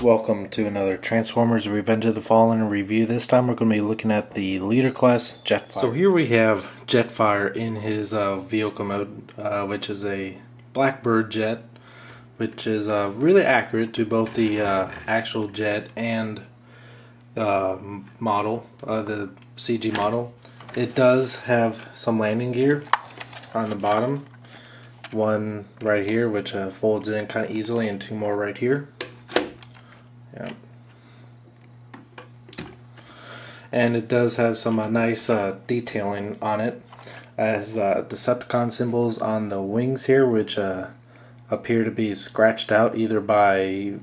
Welcome to another Transformers Revenge of the Fallen review. This time we're going to be looking at the leader class Jetfire. So here we have Jetfire in his vehicle mode, which is a Blackbird jet, which is really accurate to both the actual jet and model, the CG model. It does have some landing gear on the bottom. One right here, which folds in kind of easily, and two more right here. Yeah. And it does have some nice detailing on it. It has Decepticon symbols on the wings here, which appear to be scratched out either by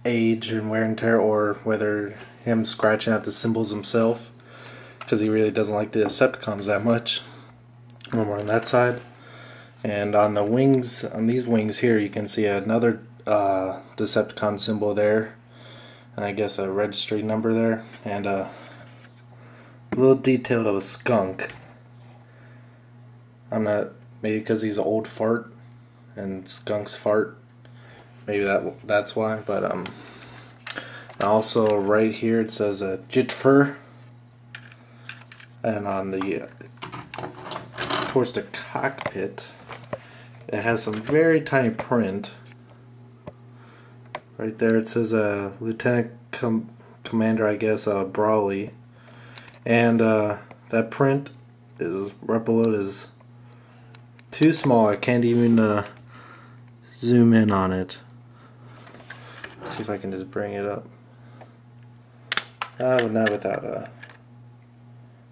age and wear and tear, or whether him scratching out the symbols himself, because he really doesn't like the Decepticons that much. One more on that side. And on the wings, on these wings here, you can see another Decepticon symbol there. And I guess a registry number there, and a little detail of a skunk. I'm not, maybe because he's an old fart and skunks fart, maybe that's why. But also right here it says Jetfire, and on the towards the cockpit it has some very tiny print. Right there it says Lieutenant Commander, I guess, Brawley. And that print is right below it is too small. I can't even zoom in on it. Let's see if I can just bring it up. Not without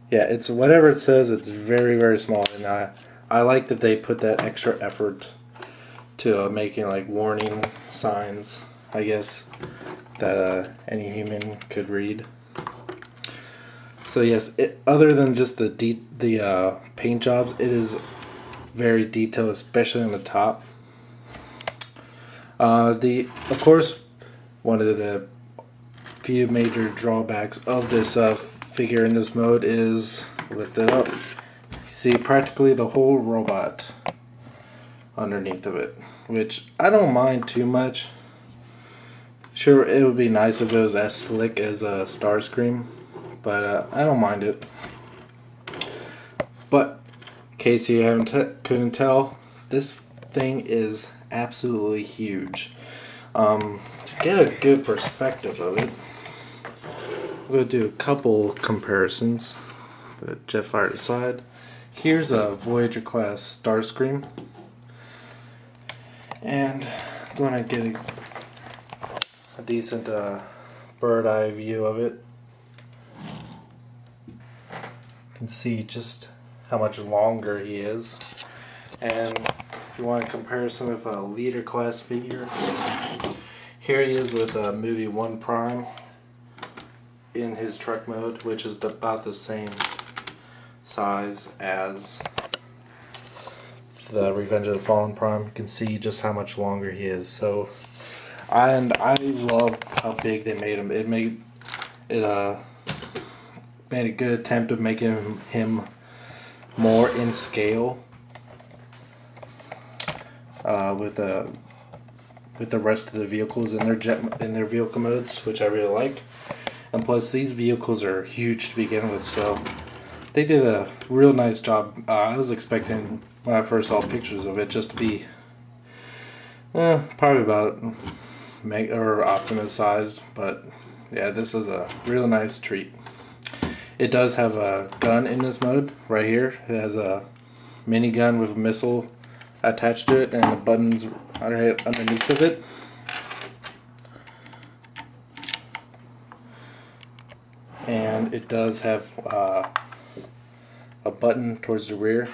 yeah, it's whatever it says, it's very, very small. And I like that they put that extra effort to making like warning signs, I guess, that any human could read. So yes, other than just the paint jobs, it is very detailed, especially on the top. Of course, one of the few major drawbacks of this figure in this mode is, lift it up, you see practically the whole robot underneath of it, which I don't mind too much. Sure, it would be nice if it was as slick as a Starscream, but I don't mind it. But in case you couldn't tell, this thing is absolutely huge. To get a good perspective of it, I'm going to do a couple comparisons. Put Jetfire aside. Here's a Voyager class Starscream, and I'm going to get a decent bird eye view of it. You can see just how much longer he is. And if you want a comparison with a leader class figure, here he is with movie 1 Prime in his truck mode, which is about the same size as the Revenge of the Fallen Prime. You can see just how much longer he is. So, and I love how big they made him. It made a good attempt of making him more in scale with the rest of the vehicles in their vehicle modes, which I really liked. And plus, these vehicles are huge to begin with, so they did a real nice job. I was expecting, when I first saw pictures of it, just to be probably about Optimus sized, but yeah, this is a real nice treat. It does have a gun in this mode right here. It has a minigun with a missile attached to it, and the buttons underneath of it. And it does have a button towards the rear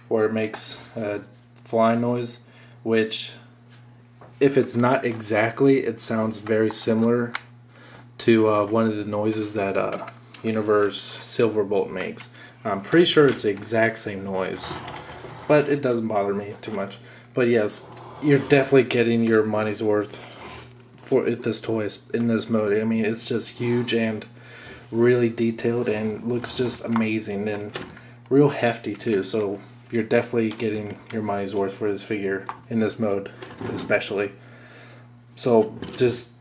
where it makes a flying noise, which, if it's not exactly, it sounds very similar to one of the noises that Universe Silverbolt makes. I'm pretty sure it's the exact same noise, but it doesn't bother me too much. But yes, you're definitely getting your money's worth for this toy in this mode. I mean, it's just huge and really detailed and looks just amazing and real hefty too. So you're definitely getting your money's worth for this figure in this mode, especially. So just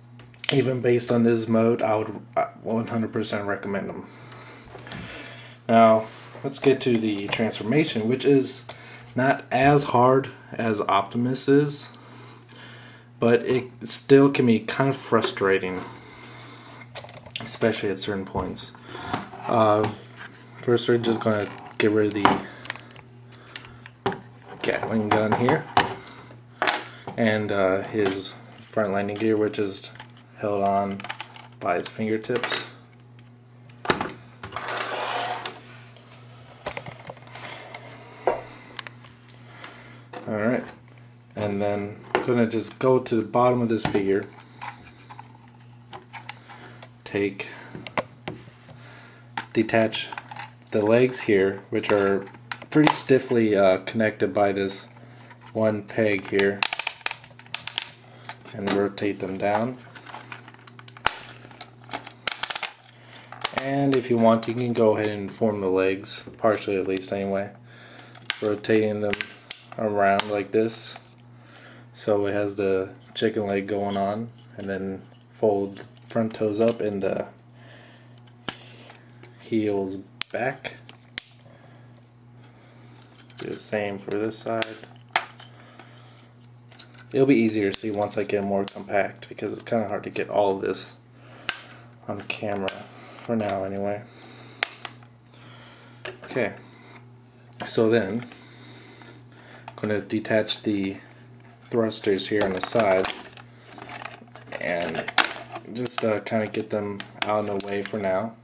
even based on this mode, I would 100% recommend them. Now let's get to the transformation, which is not as hard as Optimus is, but it still can be kind of frustrating, especially at certain points. First we're just going to get rid of the Gatling gun here, and his front landing gear, which is held on by his fingertips. Alright, and then I'm going to just go to the bottom of this figure, detach the legs here, which are pretty stiffly connected by this one peg here, and rotate them down. And if you want, you can go ahead and form the legs, partially at least anyway, rotating them around like this so it has the chicken leg going on, and then fold the front toes up and the heels back. Do the same for this side. It'll be easier to see once I get more compact, because it's kind of hard to get all of this on camera for now anyway. Okay, so then I'm going to detach the thrusters here on the side and just kind of get them out of the way for now.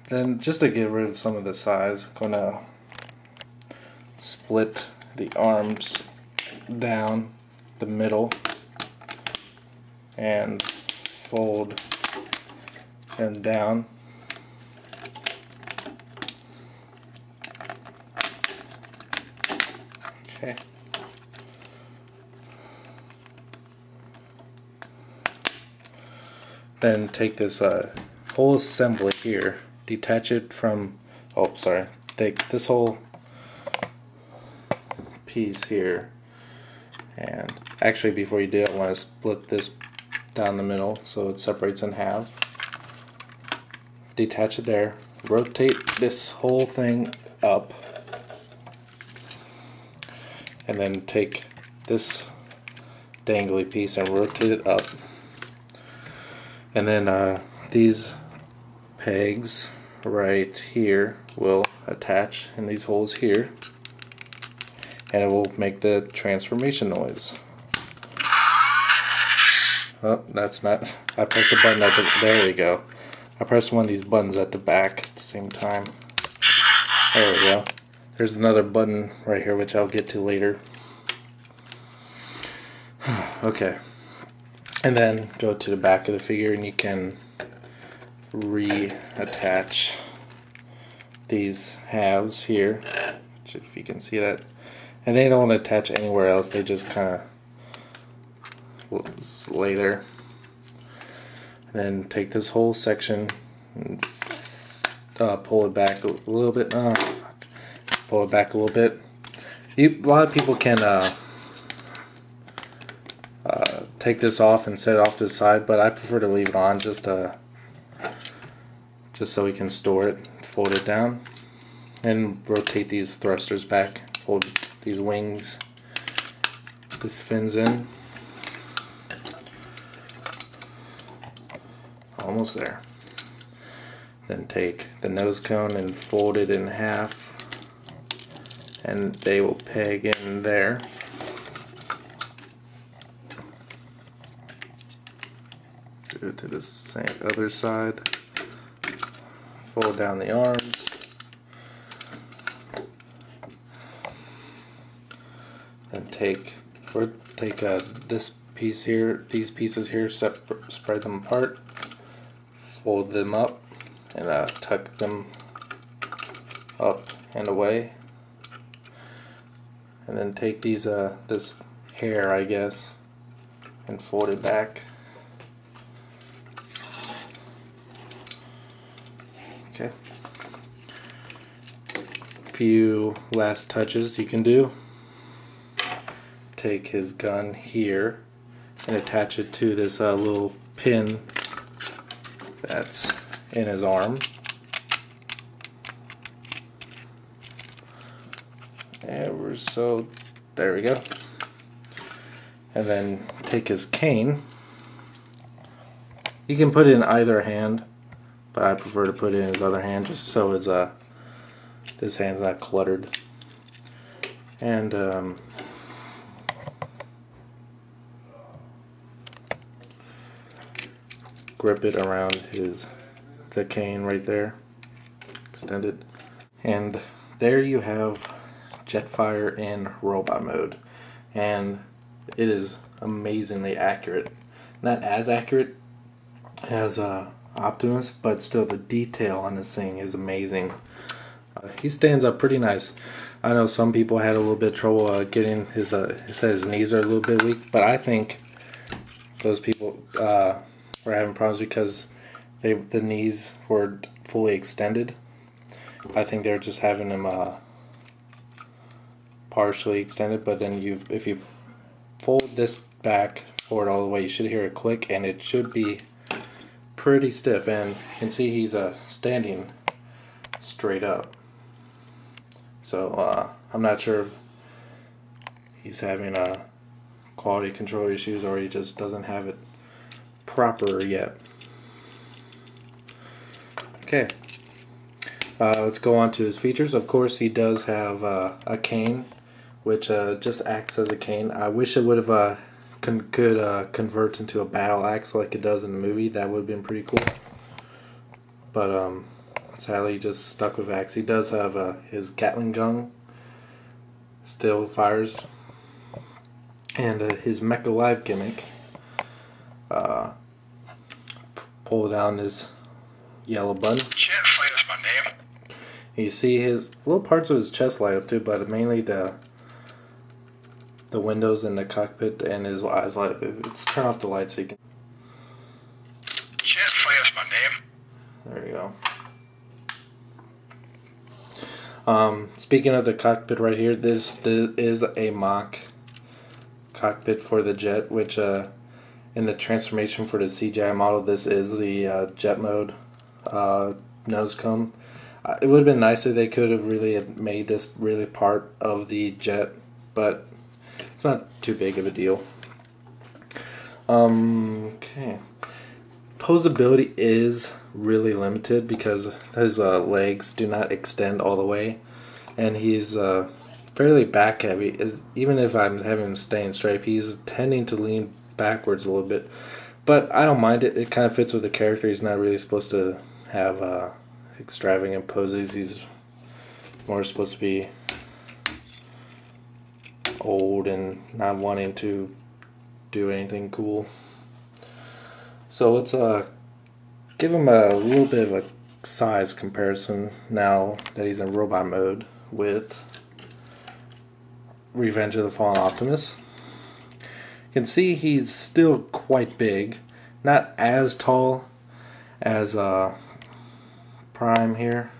Then, just to get rid of some of the size, I'm going to split the arms down the middle and fold them down. Okay. Then take this whole assembly here, detach it from, take this whole piece here, and actually before you do it, I want to split this down the middle so it separates in half. Detach it there, rotate this whole thing up, and then take this dangly piece and rotate it up. And then these pegs right here will attach in these holes here, and it will make the transformation noise. Oh, that's not. I pressed the button at the. There we go. I pressed one of these buttons at the back at the same time. There we go. There's another button right here, which I'll get to later. Okay. And then go to the back of the figure, and you can reattach these halves here, if you can see that. And they don't attach anywhere else, they just kind of lay there. And then take this whole section and pull it back a little bit. Pull it back a little bit. A lot of people can take this off and set it off to the side, but I prefer to leave it on just so we can store it. Fold it down and rotate these thrusters back. Fold these wings, these fins in. Almost there. Then take the nose cone and fold it in half, and they will peg in there. Do it to the same other side. Fold down the arms. Then take this piece here, these pieces here, spread them apart, fold them up, and tuck them up and away. And then take these this hair, I guess, and fold it back. Okay. Few last touches you can do. Take his gun here and attach it to this little pin that's in his arm. There we go. And then take his cane. You can put it in either hand, but I prefer to put it in his other hand just so it's this hand's not cluttered. And grip it around the cane right there. Extend it. And there you have Jetfire in robot mode. And it is amazingly accurate. Not as accurate as Optimus, but still the detail on this thing is amazing. He stands up pretty nice. I know some people had a little bit of trouble getting his knees are a little bit weak, but I think those people were having problems because the knees were fully extended. I think they're just having them partially extended, but then if you fold this back forward all the way, you should hear a click, and it should be pretty stiff. And you can see he's standing straight up. So I'm not sure if he's having quality control issues or he just doesn't have it proper yet. Okay, let's go on to his features. Of course, he does have a cane, which just acts as a cane. I wish it would have could convert into a battle axe like it does in the movie. That would have been pretty cool. But sadly, he just stuck with axe. He does have his Gatling gun, still fires, and his Mecha Live gimmick. Pull down this yellow button. Jetfire's my name. You see his little parts of his chest light up too, but mainly the windows in the cockpit and his eyes light up. Let's turn off the lights so you can. Jetfire's my name. There you go. Speaking of the cockpit right here, this is a mock cockpit for the jet, which in the transformation for the CGI model, this is the jet mode nose cone. It would have been nicer they could have really made this really part of the jet, but it's not too big of a deal. Okay. Posability is really limited because his legs do not extend all the way, and he's fairly back heavy. Even if I'm having him staying straight, he's tending to lean backwards a little bit, but I don't mind it. It kind of fits with the character. He's not really supposed to have extravagant poses. He's more supposed to be old and not wanting to do anything cool. So let's give him a little bit of a size comparison now that he's in robot mode with Revenge of the Fallen Optimus. You can see he's still quite big, not as tall as Prime here.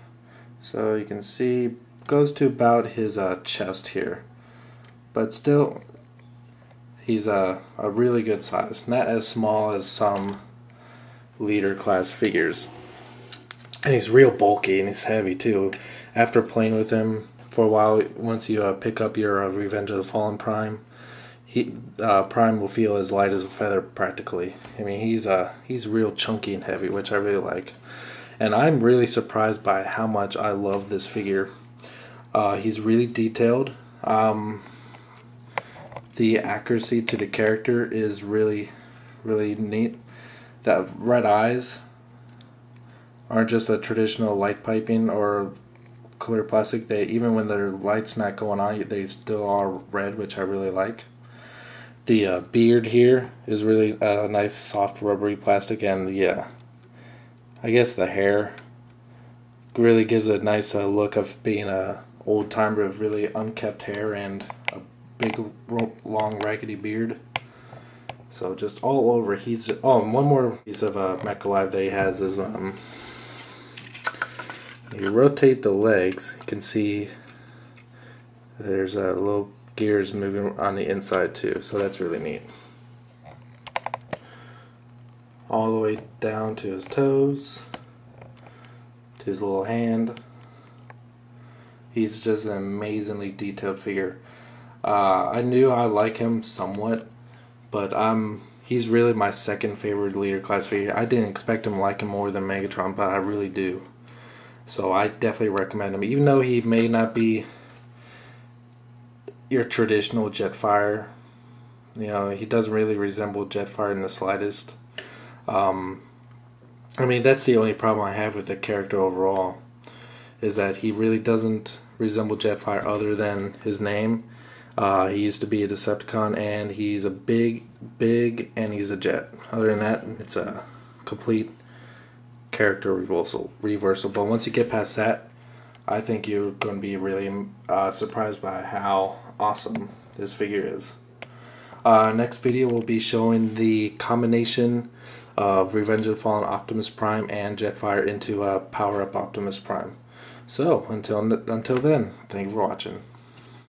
So you can see goes to about his chest here, but still he's a really good size, not as small as some leader class figures. And he's real bulky and he's heavy too. After playing with him for a while, once you pick up your Revenge of the Fallen Prime, Prime will feel as light as a feather practically. I mean, he's real chunky and heavy, which I really like. And I'm really surprised by how much I love this figure. He's really detailed. The accuracy to the character is really, really neat. The red eyes aren't just a traditional light piping or clear plastic. They, even when their light's not going on, they still are red, which I really like. The beard here is really a nice soft rubbery plastic, and the I guess the hair really gives a nice look of being a old timer with really unkept hair and a big long raggedy beard. So just all over. He's and one more piece of Mecha Live that he has is you rotate the legs, you can see there's little gears moving on the inside too, so that's really neat. all the way down to his toes, to his little hand. He's just an amazingly detailed figure. I knew I like him somewhat, but he's really my second favorite leader class figure. I didn't expect him to like him more than Megatron, but I really do. So I definitely recommend him, even though he may not be your traditional Jetfire. You know, he doesn't really resemble Jetfire in the slightest. I mean, that's the only problem I have with the character overall, is that he really doesn't resemble Jetfire other than his name. He used to be a Decepticon, and he's a big, and he's a jet. Other than that, it's a complete character reversal. But once you get past that, I think you're going to be really surprised by how awesome this figure is. Next video will be showing the combination of Revenge of the Fallen Optimus Prime and Jetfire into Power Up Optimus Prime. So until then, thank you for watching.